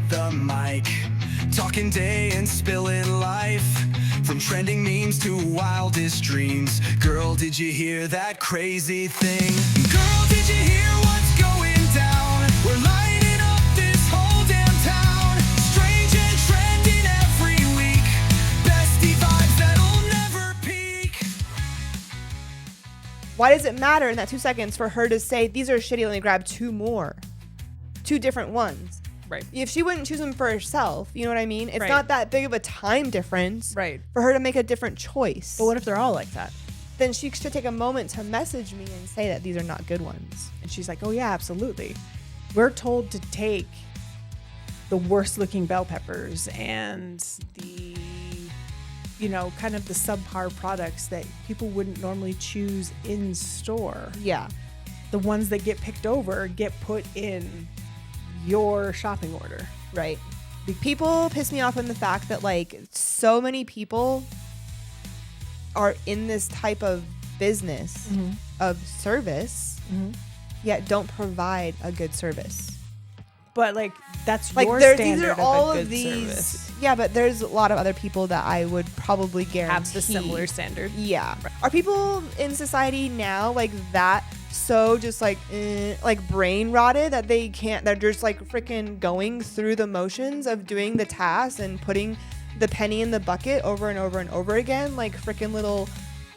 the mic, talking day and spilling life, from trending memes to wildest dreams. Girl, did you hear that crazy thing? Girl, did you hear what's going down? We're lighting up this whole damn town. Strange and trending every week. Bestie vibes that'll never peak. Why does it matter in that 2 seconds for her to say, these are shitty, let me grab two different ones? Right. If she wouldn't choose them for herself, you know what I mean? It's Right. not that big of a time difference Right. for her to make a different choice. But what if they're all like that? Then she should take a moment to message me and say that these are not good ones. And she's like, oh yeah, absolutely. We're told to take the worst looking bell peppers and the, kind of the subpar products that people wouldn't normally choose in store. Yeah. The ones that get picked over get put in your shopping order. Right. People piss me off in the fact that so many people are in this type of business of service, yet don't provide a good service. But that's your these standard are of all a good of these. service. Yeah, but there's a lot of other people that I would probably guarantee Have the similar standard. Yeah. Are people in society now that so just brain rotted that they can't, they're just freaking going through the motions of doing the task and putting the penny in the bucket over and over and over again like freaking little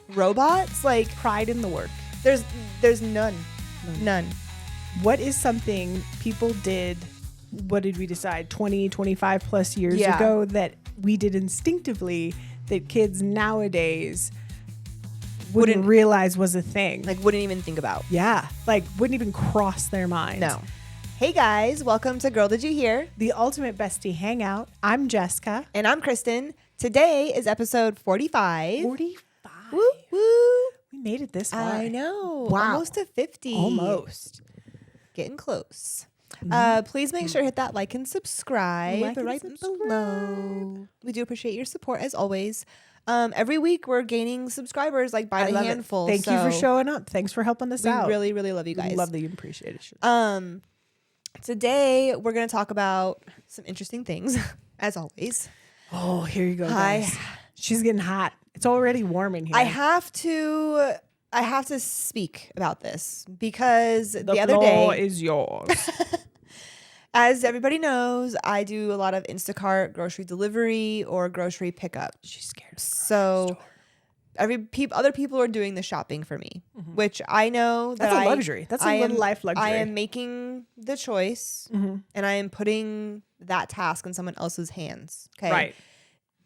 robots? Pride in the work. There's none. What is something people did, what did we decide, 20, 25 plus years ago that we did instinctively that kids nowadays wouldn't realize was a thing? Wouldn't even think about. Yeah. Wouldn't even cross their mind. No. Hey guys, welcome to Girl Did You Hear? The ultimate bestie hangout. I'm Jessica. And I'm Kristen. Today is episode 45. 45. Woo woo. We made it this far. I know. Wow. Almost to 50. Almost. Getting close. Please make sure to hit that like and subscribe Like and right subscribe. below. We do appreciate your support as always. Every week we're gaining subscribers by I the love handful. it. Thank you for showing up. Thanks for helping us out. We really, really love you guys. We love the appreciation. Today we're going to talk about some interesting things as always. Oh, here you go, guys. She's getting hot. It's already warm in here. I have to speak about this because the other floor day is yours. as everybody knows, I do a lot of Instacart grocery delivery or grocery pickup. She's scared. So other people are doing the shopping for me, which I know That's a luxury. That's a little life luxury. I am making the choice and I am putting that task in someone else's hands. Okay. Right.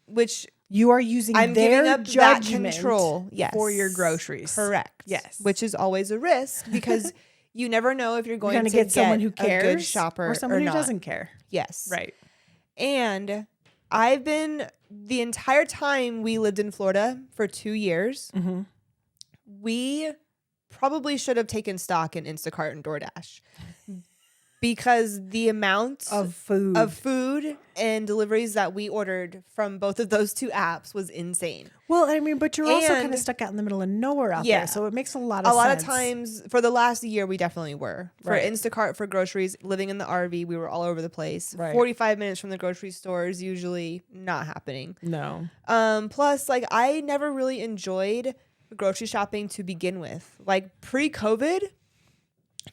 Which You are using I'm their giving up that judgment control. Yes. for your groceries. Correct. Yes. Which is always a risk because you never know if you're going to get someone who cares, a good shopper or someone who not. doesn't care. Yes. Right. And I've been the entire time we lived in Florida for 2 years. We probably should have taken stock in Instacart and DoorDash because the amount Of food. and deliveries that we ordered from both of those two apps was insane. Well, I mean, but you're also And- kind of stuck out in the middle of nowhere out Yeah. there, so it makes a lot A of lot sense. of times for the last year, we definitely were. For Right. Instacart, for groceries, living in the RV, we were all over the place. Right. 45 minutes from the grocery store is usually not happening. No. Plus, I never really enjoyed grocery shopping to begin with. Pre-COVID,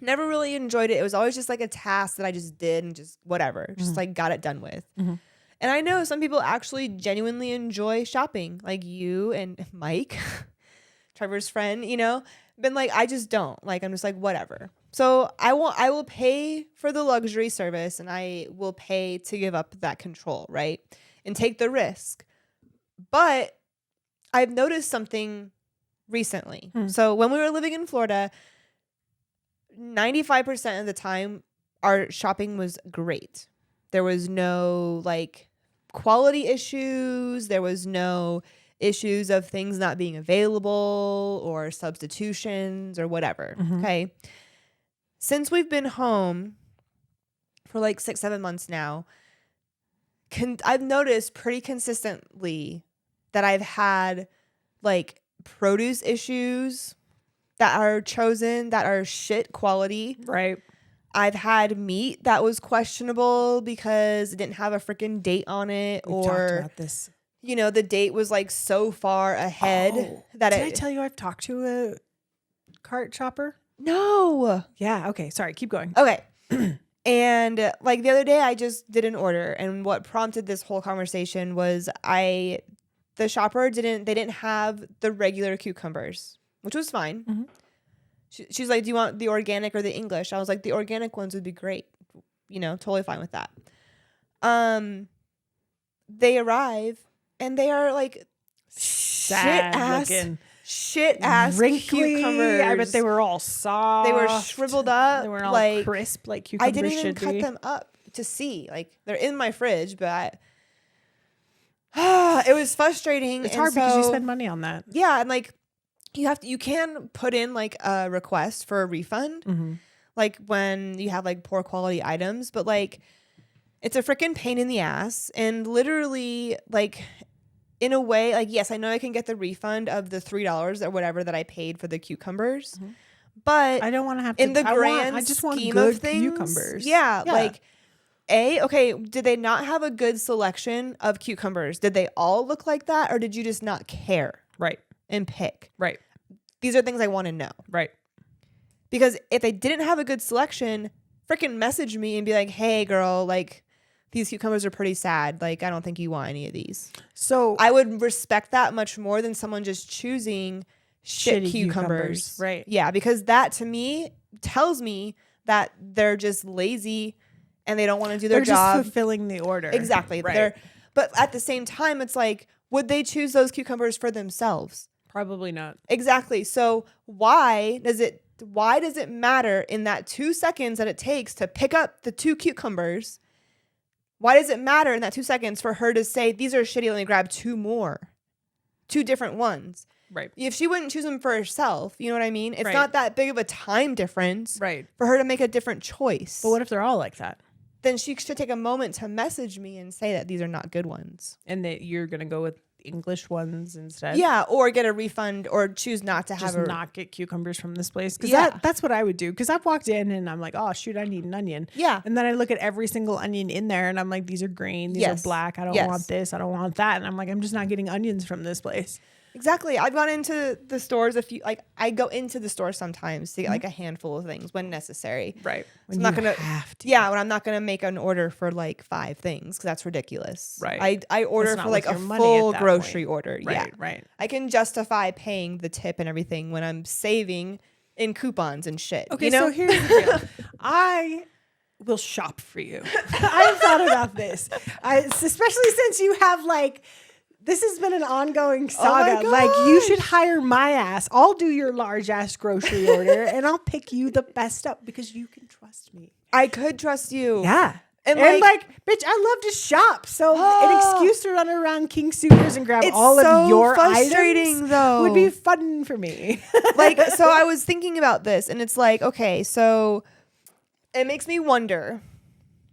never really enjoyed it. It was always just a task that I just did and just whatever, just got it done with. And I know some people actually genuinely enjoy shopping, like you and Mike, Trevor's friend, been I just don't. I'm just whatever. So I will pay for the luxury service and I will pay to give up that control, right? And take the risk. But I've noticed something recently. So when we were living in Florida, 95% of the time our shopping was great. There was no quality issues. There was no issues of things not being available or substitutions or whatever. Okay. Since we've been home for 6-7 months now, I've noticed pretty consistently that I've had produce issues that are chosen that are shit quality. Right. I've had meat that was questionable because it didn't have a freaking date on it, We've talked or about this. you know, the date was like so far ahead that Did I tell you I've talked to a cart shopper? No. Yeah. Okay. Sorry. Keep going. Okay. And like the other day I just did an order, and what prompted this whole conversation was the shopper didn't have the regular cucumbers, which was fine. Mm-hmm. She's like, do you want the organic or the English? I was like, the organic ones would be great. You know, totally fine with that. They arrive and they are like shit ass wrinkly cucumbers. I bet they were all soft. They were shriveled up. They were all like crisp, like cucumbers I didn't even should cut be. them up to see. Like they're in my fridge, but it was frustrating. It's and hard because you so- spend money on that. Yeah, and like you can put in like a request for a refund, Mm-hmm. like when you have like poor quality items, but like it's a freaking pain in the ass, and literally like in a way, like yes, I know I can get the refund of the $3 or whatever that I paid for the cucumbers, but I don't want to have to. in the grand I just want scheme good of things, cucumbers. yeah, like. Okay, did they not have a good selection of cucumbers? Did they all look like that, or did you just not care Right. and pick? Right. These are things I want to know. Right. Because if they didn't have a good selection, freaking message me and be like, hey, girl, like, these cucumbers are pretty sad. Like, I don't think you want any of these. So I would respect that much more than someone just choosing shit Shitty cucumbers. Right. Yeah, because that to me tells me that they're just lazy and they don't want to do their they're job. just fulfilling the order. Exactly. Right. But at the same time, it's like, would they choose those cucumbers for themselves? Probably not. Exactly. So why does it matter in that 2 seconds that it takes to pick up the 2 cucumbers? Why does it matter in that 2 seconds for her to say, these are shitty, let me grab 2 more? 2 different ones. Right. If she wouldn't choose them for herself, you know what I mean? It's Right. not that big of a time difference Right. for her to make a different choice. But what if they're all like that? Then she should take a moment to message me and say that these are not good ones. And that you're gonna go with English ones instead? Yeah, or get a refund or choose not to have Just a not get cucumbers from this place. Because Yeah. that's what I would do. Because I've walked in and I'm like, oh shoot, I need an onion. Yeah. And then I look at every single onion in there and I'm like, these are green, these Yes. are black. I don't Yes. want this. I don't want that. And I'm like, I'm just not getting onions from this place. Exactly. I've gone into the stores I go into the store sometimes to get like a handful of things when necessary. Right. I'm not gonna have to. Yeah, when I'm not gonna make an order for like 5 things because that's ridiculous. Right. I order That's not for like worth a your money full at that grocery point. order. Right. Yeah. Right. I can justify paying the tip and everything when I'm saving in coupons and shit. Okay, you know? so here's the deal. I will shop for you. I've thought about this, especially since you have like. This has been an ongoing saga. my Like, you gosh. should hire my ass. I'll do your large ass grocery order and I'll pick you the best up because you can trust me. I could trust you. Yeah. And, And, like- bitch, I love to shop. So an Oh. excuse to run around King Supers and grab It's all so of your frustrating, items though. would be fun for me. Like, so I was thinking about this and it's like, okay, so it makes me wonder.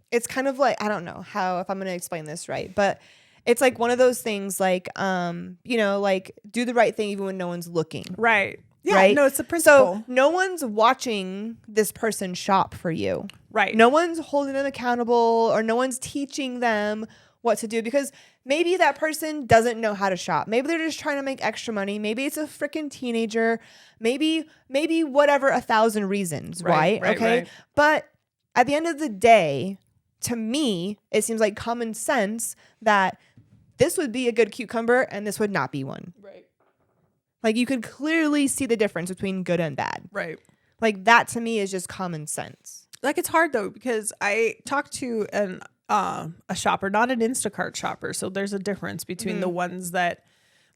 It's kind of like, I don't know if I'm going to explain this right, but it's like one of those things like, you know, like do the right thing even when no one's looking. Right. Yeah. Right? No, it's the principle. So no one's watching this person shop for you. Right. No one's holding them accountable or no one's teaching them what to do because maybe that person doesn't know how to shop. Maybe they're just trying to make extra money. Maybe it's a freaking teenager. Maybe whatever, 1,000 reasons, right? Right, Okay. right. But at the end of the day, to me, it seems like common sense that this would be a good cucumber and this would not be one. Right. Like you could clearly see the difference between good and bad. Right. Like that to me is just common sense. Like it's hard though because I talked to a shopper, not an Instacart shopper. So there's a difference between the ones that,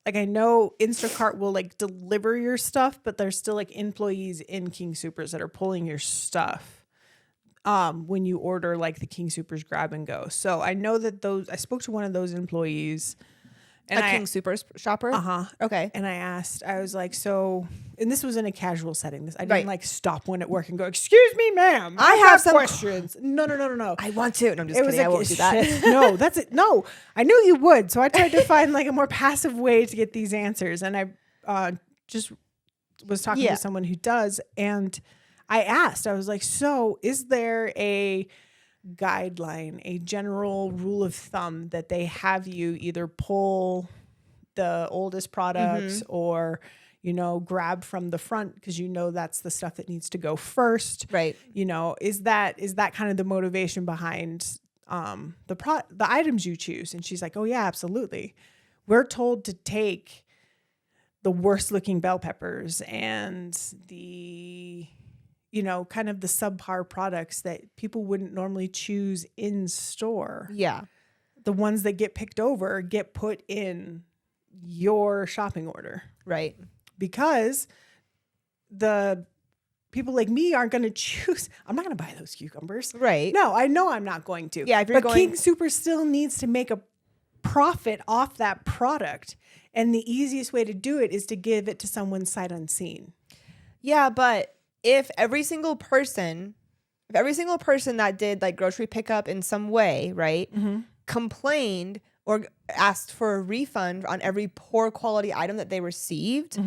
like, I know Instacart will like deliver your stuff, but there's still like employees in King Supers that are pulling your stuff when you order like the King Supers grab and go. So I know that I spoke to one of those employees. And King Supers shopper? Uh-huh. Okay. And I was like, so, and this was in a casual setting. I didn't Right. like stop one at work and go, excuse me, ma'am. I have some questions. No. I want to. And I'm just It was kidding. I like, won't do that. shit. No, that's it. No, I knew you would. So I tried to find like a more passive way to get these answers. And I just was talking Yeah. to someone who does. And I asked, I was like, so is there a guideline, a general rule of thumb that they have you either pull the oldest products or, you know, grab from the front because you know that's the stuff that needs to go first. Right. You know, is that kind of the motivation behind the items you choose? And she's like, oh yeah, absolutely. We're told to take the worst looking bell peppers and the, you know, kind of the subpar products that people wouldn't normally choose in store. Yeah. The ones that get picked over get put in your shopping order. Right. Because the people like me aren't going to choose. I'm not going to buy those cucumbers. Right. No, I know I'm not going to. Yeah. If you're but King Super still needs to make a profit off that product. And the easiest way to do it is to give it to someone sight unseen. Yeah. But if every single person that did like grocery pickup in some way, right, complained or asked for a refund on every poor quality item that they received,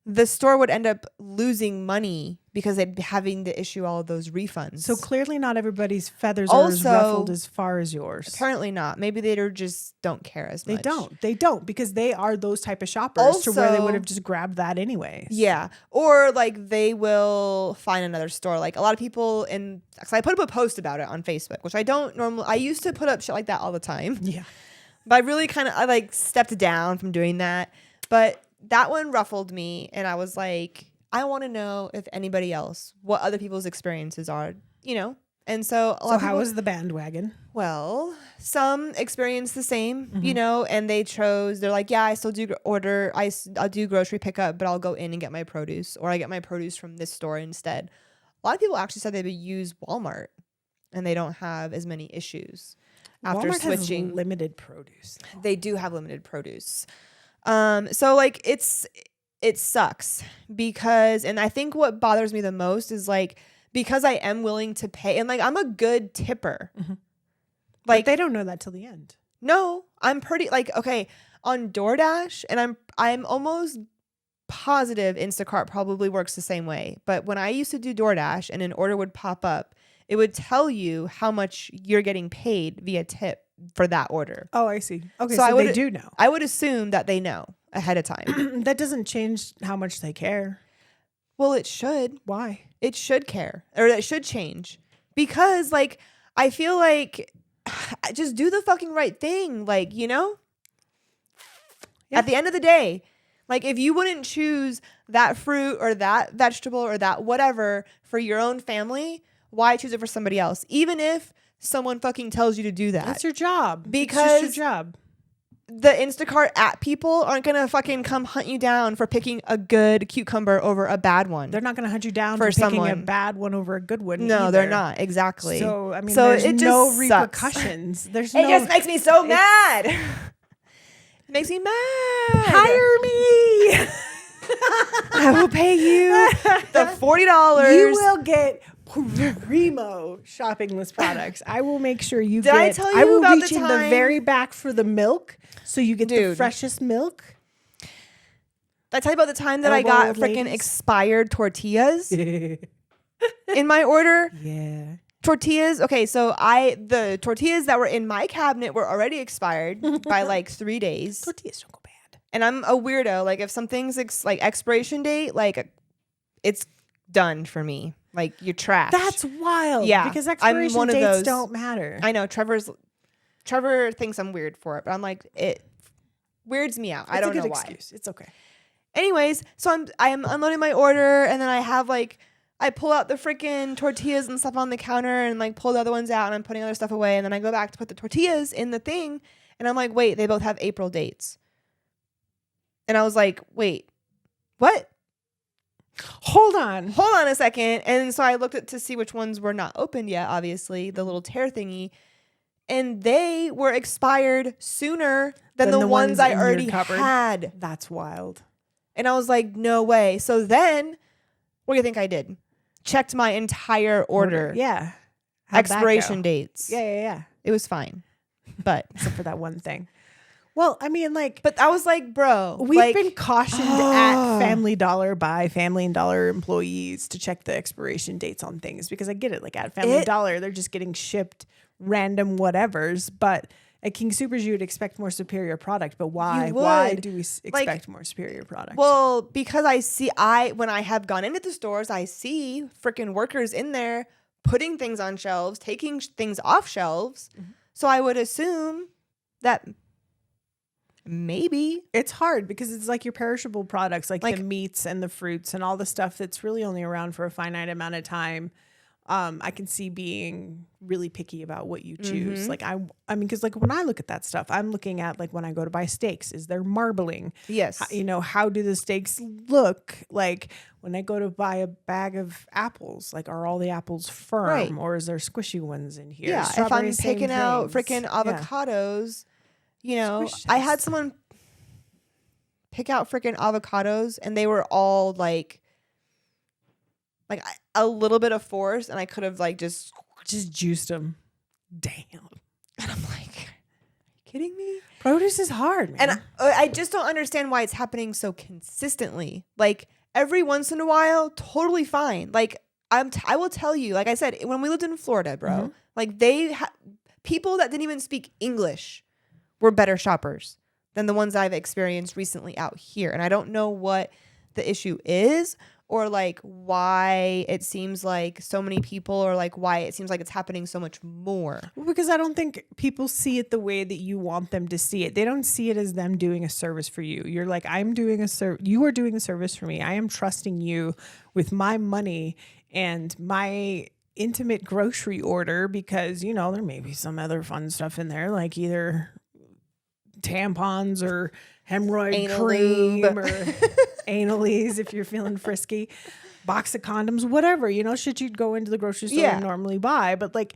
the store would end up losing money because they'd be having to issue all of those refunds. So clearly not everybody's feathers are as ruffled as far as yours. Apparently not. Maybe they just don't care as much. They don't because they are those type of shoppers to where they would have just grabbed that anyways. Yeah. Or like they will find another store. Like a lot of people cause I put up a post about it on Facebook, which I used to put up shit like that all the time. Yeah. But I really I like stepped down from doing that. But that one ruffled me. And I was like, I want to know if anybody else, what other people's experiences are, you know? And so how was the bandwagon? Well, some experienced the same, you know, and they're like, yeah, I still do I'll do grocery pickup, but I'll go in and get my produce, or I get my produce from this store instead. A lot of people actually said they would use Walmart and they don't have as many issues after Walmart switching. Has limited produce. They do have limited produce. So like it sucks because, and I think what bothers me the most is like, because I am willing to pay, and like I'm a good tipper. Like but they don't know that till the end. No, I'm pretty like, okay, on DoorDash, and I'm almost positive Instacart probably works the same way. But when I used to do DoorDash and an order would pop up, it would tell you how much you're getting paid via tip for that order. Oh, I see. Okay, so they do know. I would assume that they know ahead of time. That doesn't change how much they care. Well, it should. Why? It should care, or it should change, because like I feel like just do the fucking right thing, like, you know. Yeah. At the end of the day, like if you wouldn't choose that fruit or that vegetable or that whatever for your own family, why choose it for somebody else? Even if someone fucking tells you to do that. That's your job. Because it's just your job. The Instacart app people aren't going to fucking come hunt you down for picking a good cucumber over a bad one. They're not going to hunt you down for picking a bad one over a good one. No, either. They're not. Exactly. So, I mean, there's no repercussions. It just makes me so mad. It makes me mad. Hire me. I will pay you the $40. You will get primo shopping list products. I will make sure you Did get. I tell you I will about reach the in the time- very back for the milk, so you get the Dude. freshest milk. Did I tell you about the time that I Elbow got old freaking ladies. expired tortillas in my order? Yeah. Tortillas. Okay, so the tortillas that were in my cabinet were already expired by like 3 days. Tortillas don't go bad. And I'm a weirdo. Like if something's like expiration date, like it's done for me. Like you're trash. That's wild. Yeah, because I'm expiration one of dates those- don't matter. I know Trevor thinks I'm weird for it, but I'm like, it weirds me out. I don't It's a know good why. excuse. It's okay. Anyways, so I'm unloading my order, and then I have like I pull out the freaking tortillas and stuff on the counter, and like pull the other ones out, and I'm putting other stuff away, and then I go back to put the tortillas in the thing, and I'm like, wait, they both have April dates, and I was like, wait, what? Hold on. Hold on a second. And so I looked at to see which ones were not opened yet, obviously, the little tear thingy. And they were expired sooner than the ones I in your already cupboard. had. That's wild. And I was like, no way. So then, what do you think I did? Checked my entire order. Yeah. How'd that Expiration go? dates. Yeah. It was fine. But Except for that one thing. Well, I mean, like, But I was like, bro, we've like, been cautioned at Family Dollar by Family Dollar employees to check the expiration dates on things, because I get it. Like at Family Dollar, they're just getting shipped random whatevers. But at King Supers, you would expect more superior product. But why? Why do we expect more superior product? Well, because when I have gone into the stores, I see freaking workers in there putting things on shelves, taking things off shelves. Mm-hmm. So I would assume that maybe it's hard because it's like your perishable products, like the meats and the fruits and all the stuff that's really only around for a finite amount of time. I can see being really picky about what you choose. Mm-hmm. Like I mean, because like when I look at that stuff, I'm looking at like when I go to buy steaks, is there marbling? Yes. How do the steaks look? Like when I go to buy a bag of apples, like are all the apples firm or is there squishy ones in here? Yeah. If I'm picking out freaking avocados, I had someone pick out freaking avocados and they were all like a little bit of force, and I could have like just juiced them. Damn. And I'm like, are you kidding me? Produce is hard, man. And I just don't understand why it's happening so consistently. Like every once in a while, totally fine. Like I will tell you, like I said, when we lived in Florida, bro, like people that didn't even speak English were better shoppers than the ones I've experienced recently out here. And I don't know what the issue is, or like why it seems like so many people, or like why it seems like it's happening so much more. Well, because I don't think people see it the way that you want them to see it. They don't see it as them doing a service for you. You're like, you are doing a service for me. I am trusting you with my money and my intimate grocery order, because there may be some other fun stuff in there, like either tampons or hemorrhoid Anal cream lube. or analies if you're feeling frisky, box of condoms, whatever, shit you'd go into the grocery store and normally buy. But like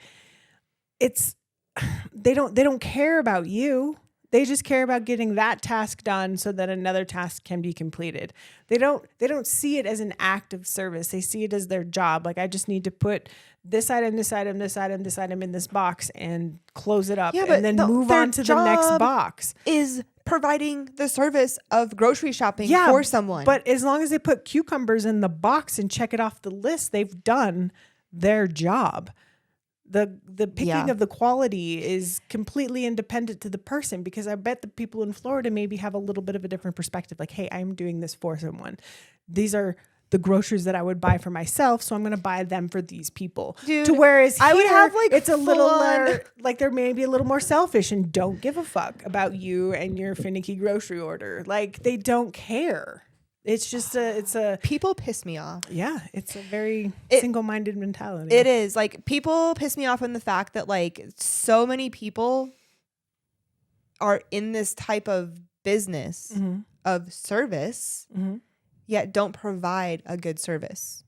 they don't care about you. They just care about getting that task done so that another task can be completed. They don't see it as an act of service. They see it as their job. Like, I just need to put this item, this item, this item, this item in this box and close it up and then move on to the next box. Is providing the service of grocery shopping for someone. But as long as they put cucumbers in the box and check it off the list, they've done their job. The picking of the quality is completely independent to the person, because I bet the people in Florida maybe have a little bit of a different perspective. Like, hey, I'm doing this for someone. These are the groceries that I would buy for myself, so I'm going to buy them for these people. Dude, to whereas here, I would have like it's a little like they're maybe a little more selfish and don't give a fuck about you and your finicky grocery order. Like, they don't care. It's just people piss me off. Yeah, it's a very single-minded mentality. It is. Like, people piss me off in the fact that like so many people are in this type of business of service, yet don't provide a good service.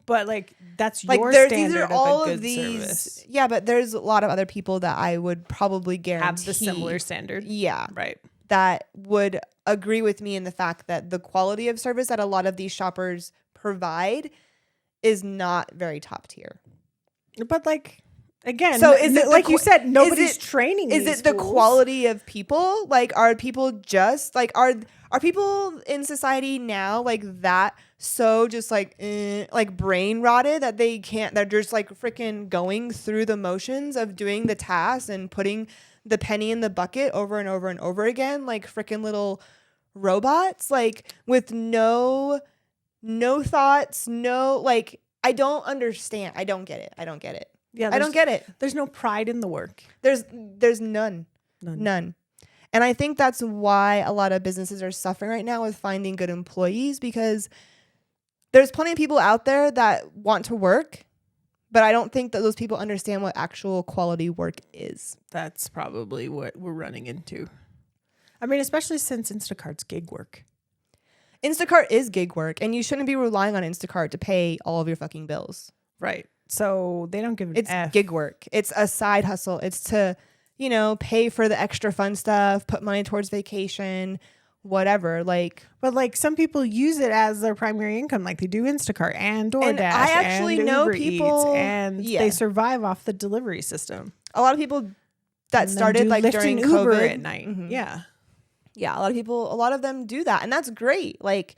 But like, that's like your these standard are all of a of good these service. Yeah, but there's a lot of other people that I would probably guarantee have the similar standard. Yeah, right. That would agree with me in the fact that the quality of service that a lot of these shoppers provide is not very top tier. But like, again, so is it like you said, nobody's training. Is it the quality of people? Like, are people just like are people in society now like that? So just like brain rotted that they can't. They're just like freaking going through the motions of doing the task and putting the penny in the bucket over and over and over again, like freaking little robots, like with no thoughts, no, like, I don't understand. I don't get it. Yeah, I don't get it. There's no pride in the work. There's none. And I think that's why a lot of businesses are suffering right now with finding good employees, because there's plenty of people out there that want to work, but I don't think that those people understand what actual quality work is. That's probably what we're running into. I mean, especially since Instacart's gig work. Instacart is gig work, and you shouldn't be relying on Instacart to pay all of your fucking bills. Right. So they don't give an It's F. gig work. It's a side hustle. It's to, pay for the extra fun stuff, put money towards vacation, whatever. Like, but like some people use it as their primary income, like they do Instacart and DoorDash. And I actually and know Uber people, Eats, and they survive off the delivery system. A lot of people that started like during Uber COVID at night. Yeah. Yeah, a lot of them do that, and that's great. Like,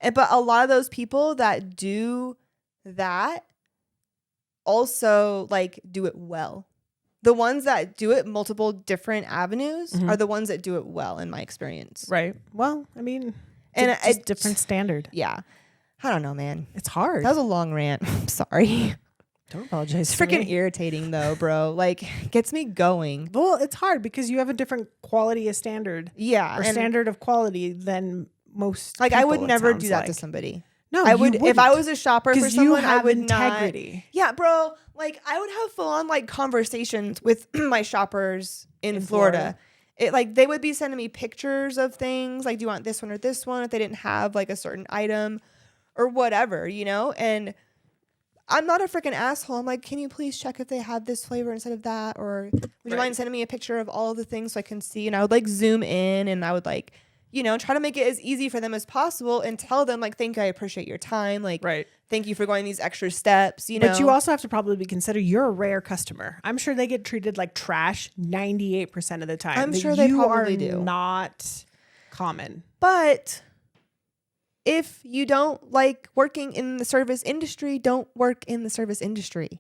but a lot of those people that do that also like do it well. The ones that do it multiple different avenues are the ones that do it well, in my experience. Right. Well, I mean, And it's different standard. Yeah. I don't know, man. It's hard. That was a long rant. I'm sorry. Don't apologize. It's freaking irritating though, bro. Like, gets me going. Well, it's hard because you have a different quality of standard. Yeah. Or standard of quality than most Like, people, I would never do that like. to somebody. No, I would, if I was a shopper for someone, I would integrity. not. Yeah, bro. Like, I would have full on like conversations with my shoppers in Florida. It like they would be sending me pictures of things like, do you want this one or this one? If they didn't have like a certain item or whatever, you know. And I'm not a freaking asshole. I'm like, can you please check if they have this flavor instead of that? Or would you mind sending me a picture of all of the things so I can see? And I would like zoom in and I would like, you know, try to make it as easy for them as possible and tell them like, thank you, I appreciate your time. Like, thank you for going these extra steps, you know. But you also have to probably consider you're a rare customer. I'm sure they get treated like trash 98% of the time. I'm sure they probably do. Not common. But if you don't like working in the service industry, don't work in the service industry.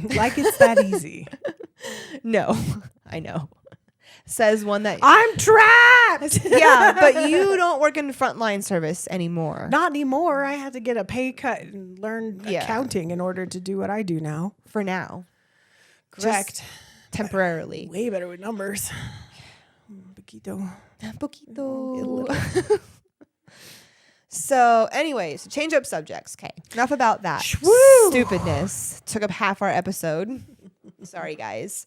Like it's that easy. No, I know. Says one that I'm trapped. Yeah, but you don't work in frontline service anymore. Not anymore. I had to get a pay cut and learn accounting in order to do what I do now. For now. Correct. Just temporarily. Way better with numbers. Poquito. So, anyways, change up subjects. Okay, enough about that. Woo! Stupidness. Took up half our episode. Sorry, guys.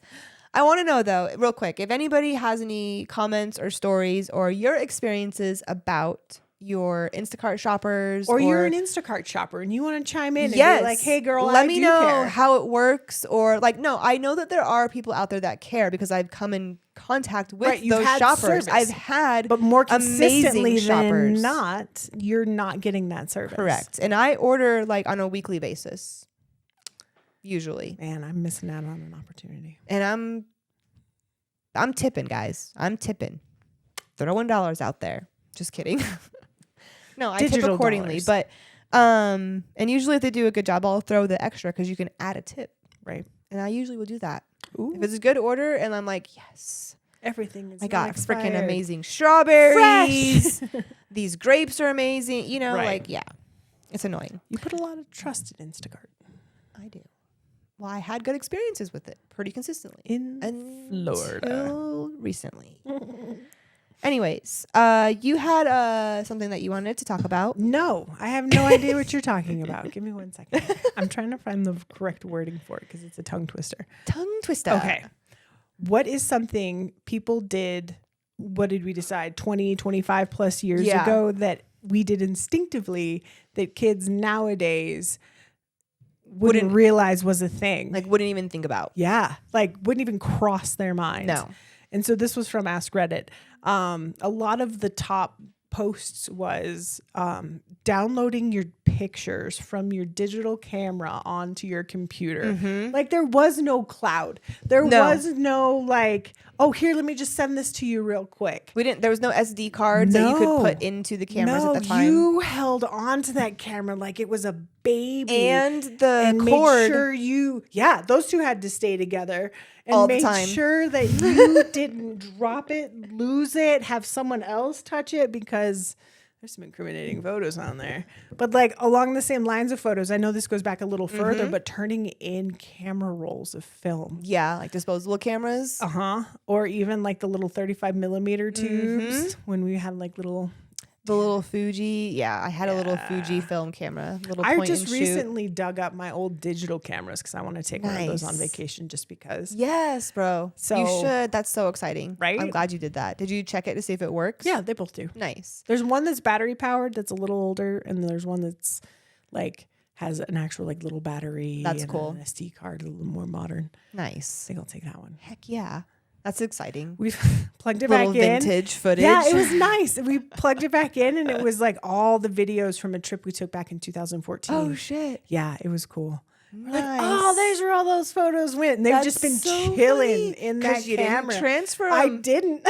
I want to know, though, real quick, if anybody has any comments or stories or your experiences about your Instacart shoppers. Or you're an Instacart shopper and you want to chime in and be like, hey, girl, let me know how it works. Or like, no, I know that there are people out there that care because I've come in contact with those shoppers. Service. I've had but more consistently shoppers. Than not, you're not getting that service. Correct. And I order like on a weekly basis. Usually. Man, I'm missing out on an opportunity. And I'm tipping, guys. I'm tipping. Throwing dollars out there. Just kidding. No, I tip accordingly. Dollars. But and usually if they do a good job, I'll throw the extra because you can add a tip. Right. And I usually will do that. Ooh. If it's a good order and I'm like, yes. Everything is I got freaking amazing strawberries. These grapes are amazing. You know, like, yeah. It's annoying. You put a lot of trust in Instacart. I do. Well, I had good experiences with it pretty consistently. In Florida. Until recently. Anyways, you had something that you wanted to talk about. No, I have no idea what you're talking about. Give me 1 second. I'm trying to find the correct wording for it because it's a tongue twister. Tongue twister. Okay. What is something people did, what did we decide, 20, 25 plus years ago that we did instinctively that kids nowadays wouldn't realize was a thing? Like, wouldn't even think about. Yeah. Like, wouldn't even cross their mind. No. And so this was from Ask Reddit. A lot of the top posts was downloading your pictures from your digital camera onto your computer. Mm-hmm. Like there was no cloud. There was no like, oh, here, let me just send this to you real quick. There was no SD cards that you could put into the cameras at the time. You held onto that camera like it was a baby. And the cord. Made sure those two had to stay together. And all the made time. Sure that you didn't drop it, lose it, have someone else touch it because there's some incriminating photos on there. But like along the same lines of photos, I know this goes back a little further, but turning in camera rolls of film. Yeah, like disposable cameras. Or even like the little 35 millimeter tubes when we had like little... The little Fuji. Yeah, I had a little Fuji film camera. I just recently dug up my old digital cameras because I want to take one of those on vacation just because. Yes, bro. So you should. That's so exciting. Right? I'm glad you did that. Did you check it to see if it works? Yeah, they both do. Nice. There's one that's battery powered that's a little older, and there's one that's like has an actual like little battery. That's and cool. An SD card, a little more modern. Nice. I think I'll take that one. Heck yeah. That's exciting. We've plugged it little back in. Vintage footage. Yeah, it was nice. We plugged it back in and it was like all the videos from a trip we took back in 2014. Oh, shit. Yeah, it was cool. Like, oh, there's where all those photos went. And they've just been so chilling funny, in that you camera. didn't transfer I 'em. didn't.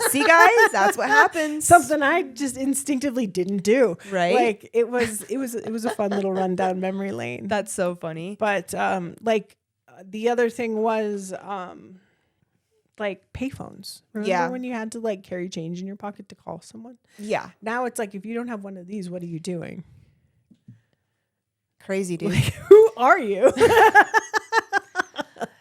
See, guys, that's what happens. Something I just instinctively didn't do. Right? Like it was a fun little run down memory lane. That's so funny. But the other thing was like payphones. Remember when you had to like carry change in your pocket to call someone? Yeah. Now it's like, if you don't have one of these, what are you doing? Crazy, dude. Like, who are you?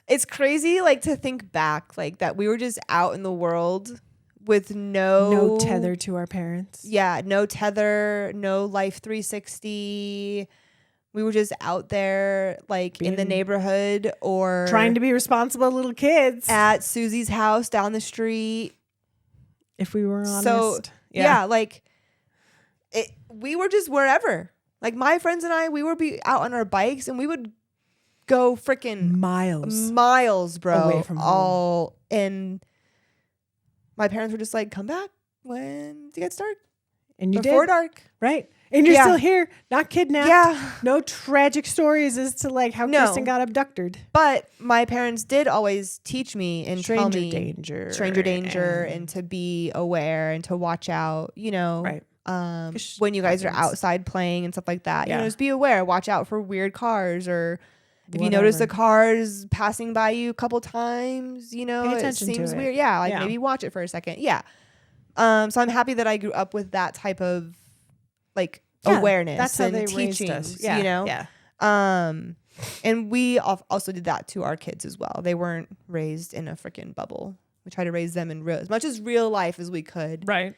It's crazy, like, to think back, like, that we were just out in the world with no tether to our parents. Yeah, no tether, no Life 360. We were just out there, like, in the neighborhood or trying to be responsible little kids at Susie's house down the street. If we were honest. So, yeah, like, we were just wherever. Like, my friends and I, we would be out on our bikes and we would go freaking miles, bro. Away from home. And my parents were just like, come back when it gets dark. And you Before did. dark. Right. And you're still here, not kidnapped. Yeah. No tragic stories as to like how Kristen got abducted. But my parents did always teach me and tell me stranger danger and to be aware and to watch out, you know. Right. When you guys are outside playing and stuff like that. You know, just be aware, watch out for weird cars, or if you notice the cars passing by you a couple times, you know, it seems weird. Yeah, like maybe watch it for a second. Yeah. So I'm happy that I grew up with that type of like awareness. That's how and they teaching, raised us. Yeah, you know? Yeah. And we also did that to our kids as well. They weren't raised in a freaking bubble. We tried to raise them in as much as real life as we could. Right.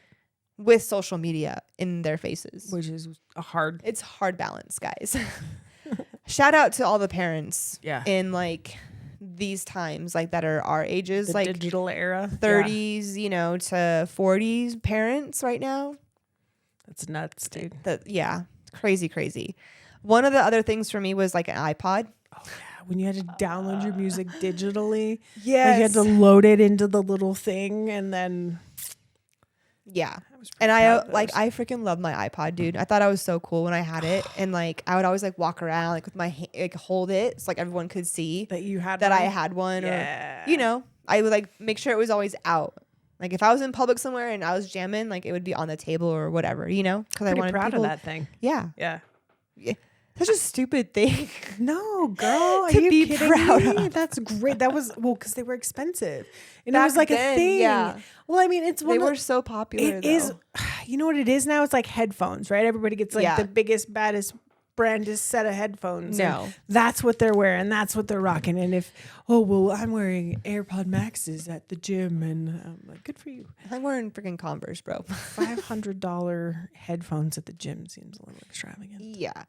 With social media in their faces. Which is it's hard balance, guys. Shout out to all the parents in like these times, like that are our ages, like digital era, 30s, you know, to 40s parents right now. That's nuts, dude. Crazy. One of the other things for me was like an iPod. Oh yeah, when you had to download your music digitally. Yes. Like you had to load it into the little thing and then. Yeah. And I freaking love my iPod, dude. I thought I was so cool when I had it. And like, I would always like walk around like with my hand, like hold it. So like everyone could see that you had that I had one. Yeah. Or, you know, I would like make sure it was always out. Like if I was in public somewhere and I was jamming, like it would be on the table or whatever, you know, because I wanted proud people, of that thing. Yeah. Yeah. Such a stupid thing. No, girl. Are to you be kidding proud me? of. That's great. That was because they were expensive, and Back it was like then, a thing. yeah. Well, I mean, it's They were so popular. It is. You know what it is now? It's like headphones, right? Everybody gets like the biggest, baddest, brandest set of headphones. No, that's what they're wearing. That's what they're rocking. And if I'm wearing AirPod Maxes at the gym, and I'm like, good for you. I'm wearing freaking Converse, bro. $500 headphones at the gym seems a little extravagant. Yeah.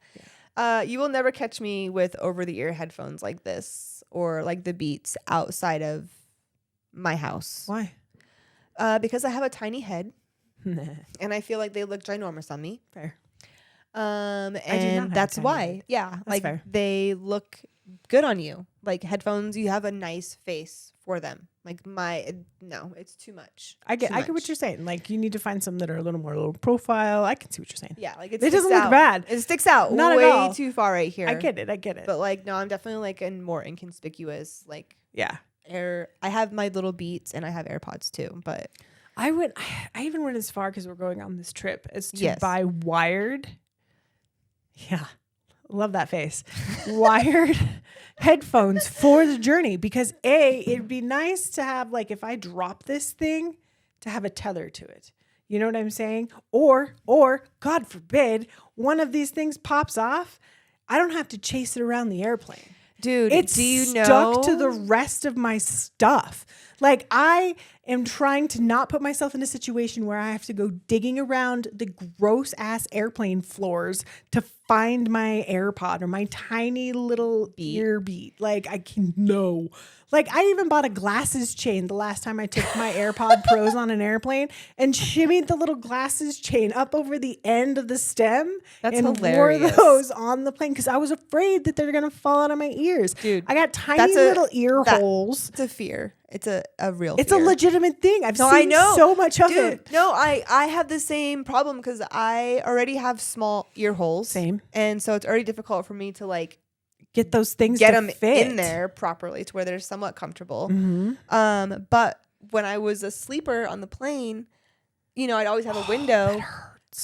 You will never catch me with over-the-ear headphones like this or like the Beats outside of my house. Why? Because I have a tiny head, and I feel like they look ginormous on me. Fair. And that's why. Head. Yeah, that's like fair. They look good on you. Like headphones, you have a nice face for them. Like no, it's too much. I get what you're saying. Like you need to find some that are a little more low profile. I can see what you're saying. Yeah, like it doesn't look bad. It sticks out Not way at all. too far right here. I get it. But like, no, I'm definitely like a more inconspicuous. Like, yeah. I have my little Beats and I have AirPods too. But I even went as far because we're going on this trip as to buy wired. Yeah. Love that face. Wired headphones for the journey because it'd be nice to have like if I drop this thing to have a tether to it. You know what I'm saying? Or God forbid one of these things pops off, I don't have to chase it around the airplane. Dude, it's stuck to the rest of my stuff. Like I am trying to not put myself in a situation where I have to go digging around the gross ass airplane floors to find my AirPod or my tiny little ear beat. Like I can no. Like I even bought a glasses chain the last time I took my AirPod Pros on an airplane and shimmied the little glasses chain up over the end of the stem. That's and hilarious. Wore those on the plane because I was afraid that they're gonna fall out of my ears. Dude, I got tiny little ear holes. It's a fear. It's a real It's fear. a legitimate thing. I've seen so much of it. No, I have the same problem because I already have small ear holes. Same. And so it's already difficult for me to like get those things get to them fit in there properly to where they're somewhat comfortable. Mm-hmm. But when I was a sleeper on the plane, I'd always have a window.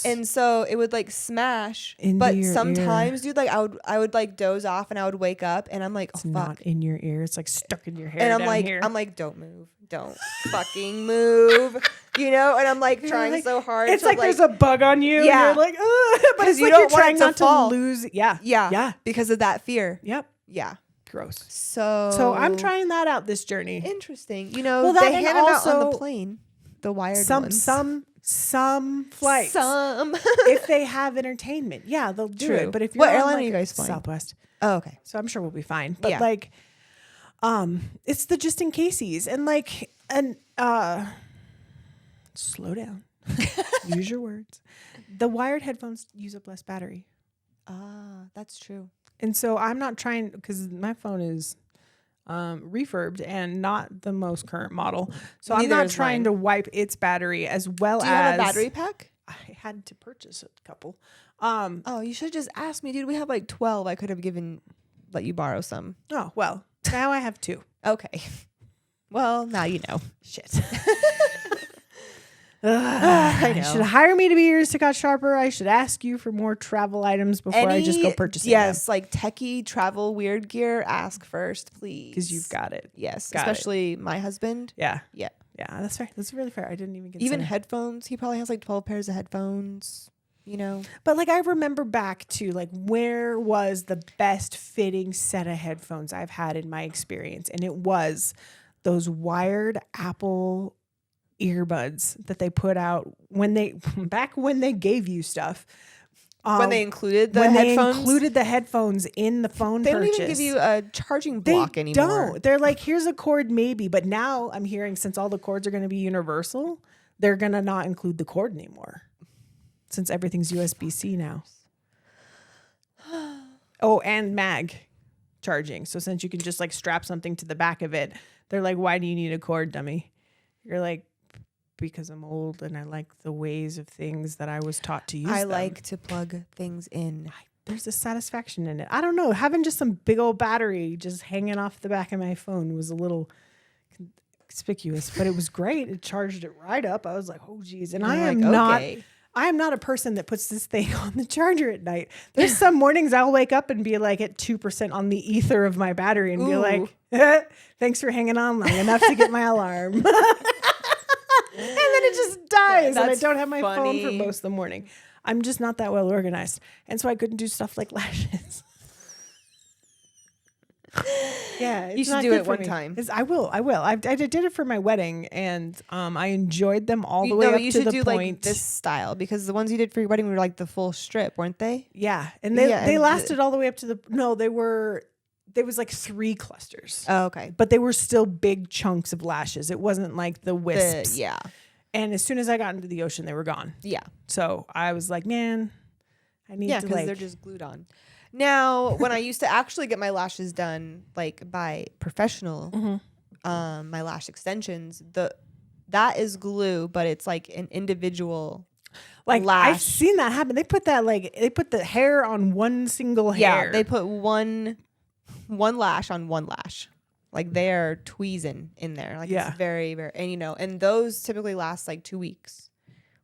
And so it would like smash, into but your sometimes, ear. dude, like I would like doze off and I would wake up and I'm like, oh It's fuck. not in your ear. It's like stuck in your hair. And I'm like, don't move, don't fucking move, and I'm like trying so hard. It's to, like there's a bug on you. Yeah. And you're like, ugh, but it's you like don't you're want trying it to not fall. to lose. Yeah. Yeah, because of that fear. Yep. Yeah. Gross. So I'm trying that out this journey. interesting. Well, that they and hand them out on also the plane, the wired Some ones. some flights. Some. If they have entertainment, yeah, they'll do True. it. But if you're What on, airline like, are you guys flying? Southwest. Oh, okay. So I'm sure we'll be fine. But Yeah. like, it's the just in caseies and slow down. Use your words. The wired headphones use up less battery. Ah, that's true. And so I'm not trying, because my phone is refurbed and not the most current model. So Neither I'm not is trying mine. to wipe its battery as well as. Do you have a battery pack? I had to purchase a couple. Oh, you should have just asked me, dude. We have like 12. I could have let you borrow some. Oh, well, now I have 2. Okay. Well, now you know. Shit. You should hire me to be your Instacart shopper. I should ask you for more travel items before I just go purchasing Yes, them. like techie travel weird gear. Ask first, please. Because you've got it. Yes, Got it. especially my husband. Yeah. Yeah. Yeah, that's fair. That's really fair. I didn't even consider. Even headphones. He probably has like 12 pairs of headphones. But like I remember back to like where was the best fitting set of headphones I've had in my experience, and it was those wired Apple earbuds that they put out when they gave you stuff. When they included the when headphones. they included the headphones in the phone They purchase. don't even give you a charging block anymore. Don't. They're like, here's a cord maybe, but now I'm hearing since all the cords are going to be universal, they're going to not include the cord anymore. Since everything's USB-C now. Oh, and mag charging. So since you can just like strap something to the back of it, they're like, why do you need a cord, dummy? You're like, because I'm old and I like the ways of things that I was taught to use I them. like to plug things in. There's a satisfaction in it. I don't know. Having just some big old battery just hanging off the back of my phone was a little conspicuous, but it was great. It charged it right up. I was like, oh, geez. And I am not a person that puts this thing on the charger at night. There's some mornings I'll wake up and be like at 2% on the ether of my battery and be like, thanks for hanging on long enough to get my alarm. And then it just dies and I don't have my phone for most of the morning. I'm just not that well organized. And so I couldn't do stuff like lashes. Yeah, You should do it one time. I will. I did it for my wedding, and I enjoyed them all the way up to the point. You should do like this style because the ones you did for your wedding were like the full strip, weren't they? Yeah, and they lasted all the way up to the. No, there was like 3 clusters. Oh, okay. But they were still big chunks of lashes. It wasn't like the wisps. Yeah. And as soon as I got into the ocean, they were gone. Yeah. So I was like, man, I need to because like. they're just glued on. Now, when I used to actually get my lashes done, like by professional, my lash extensions, that is glue, but it's like an individual like lash. I've seen that happen. They put the hair on one single hair. Yeah, they put one lash on one lash. Like they're tweezing in there. Like it's very, very, and those typically last like 2 weeks.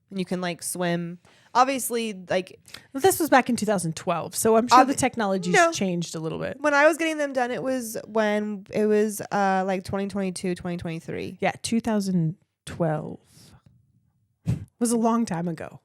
And you can like swim. Obviously, like this was back in 2012, so I'm sure the technology's changed a little bit. When I was getting them done, it was when it was like 2022, 2023. Yeah, 2012 was a long time ago.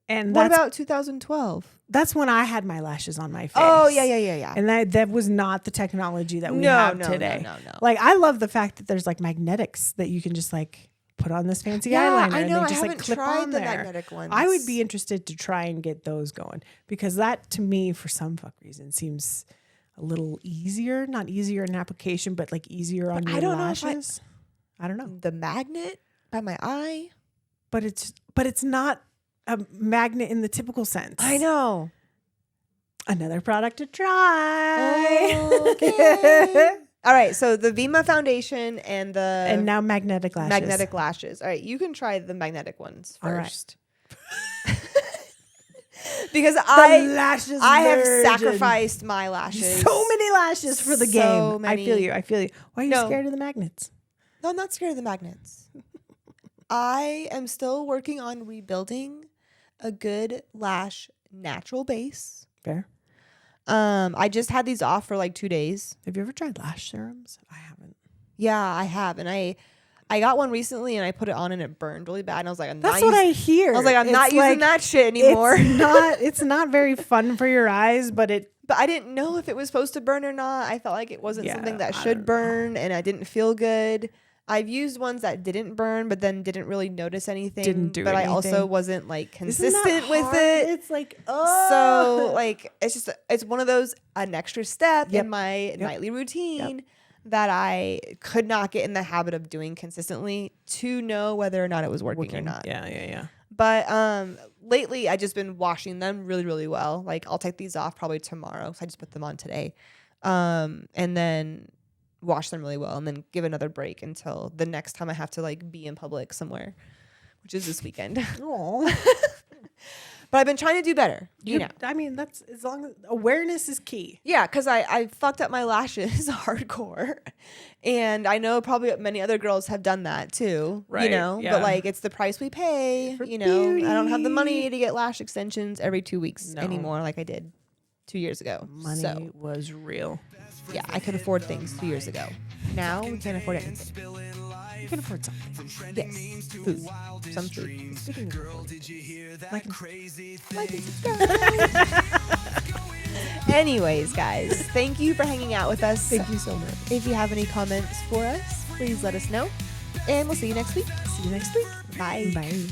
And what about 2012? That's when I had my lashes on my face. Oh yeah. And that was not the technology that we have today. No. Like I love the fact that there's like magnetics that you can just like put on this fancy eyeliner. I know. And they just I like haven't clip tried on the there. magnetic ones. I would be interested to try and get those going because that to me, for some fuck reason, seems a little easier. Not easier in application, but like easier on your lashes. I don't know. The magnet by my eye. But it's not a magnet in the typical sense. I know. Another product to try. Okay. All right, so the Vima foundation and now magnetic lashes. Magnetic lashes. All right, you can try the magnetic ones first. All right. because lashes I have virgin. sacrificed my lashes. So many lashes for the So game. many. I feel you. Why are you No. scared of the magnets? No, I'm not scared of the magnets. I am still working on rebuilding a good lash natural base. Fair. I just had these off for like 2 days. Have you ever tried lash serums? I haven't. Yeah, I have, and I got one recently, and I put it on, and it burned really bad. And I was like, That's what I hear. I was like, I'm not using that shit anymore. It's not very fun for your eyes, but But I didn't know if it was supposed to burn or not. I felt like it wasn't something that I should don't burn, and I didn't feel good. I've used ones that didn't burn, but then didn't really notice anything. Didn't do but anything. I also wasn't like Isn't that consistent with hard? it. It's like, So like it's one of those an extra step Yep. in my nightly routine that I could not get in the habit of doing consistently to know whether or not it was working or not. Yeah. But lately I just been washing them really, really well. Like I'll take these off probably tomorrow. So I just put them on today. And then wash them really well and then give another break until the next time I have to like be in public somewhere, which is this weekend. But I've been trying to do better. You know. I mean, that's as long as awareness is key. Yeah, because I fucked up my lashes hardcore. And I know probably many other girls have done that too. Right, You know, yeah. but like it's the price we pay. For You know, I don't have the beauty. money to get lash extensions every 2 weeks No. anymore like I did 2 years ago. Money So was real. yeah, I could afford things 2 years ago. Now we can't afford anything. You can afford something. Yes, food. Some food. Speaking of Girl, did you hear that crazy like thing? and subscribe. Anyways, guys, thank you for hanging out with us. Thank you so much. If you have any comments for us, please let us know. And we'll see you next week. See you next week. Bye. Bye.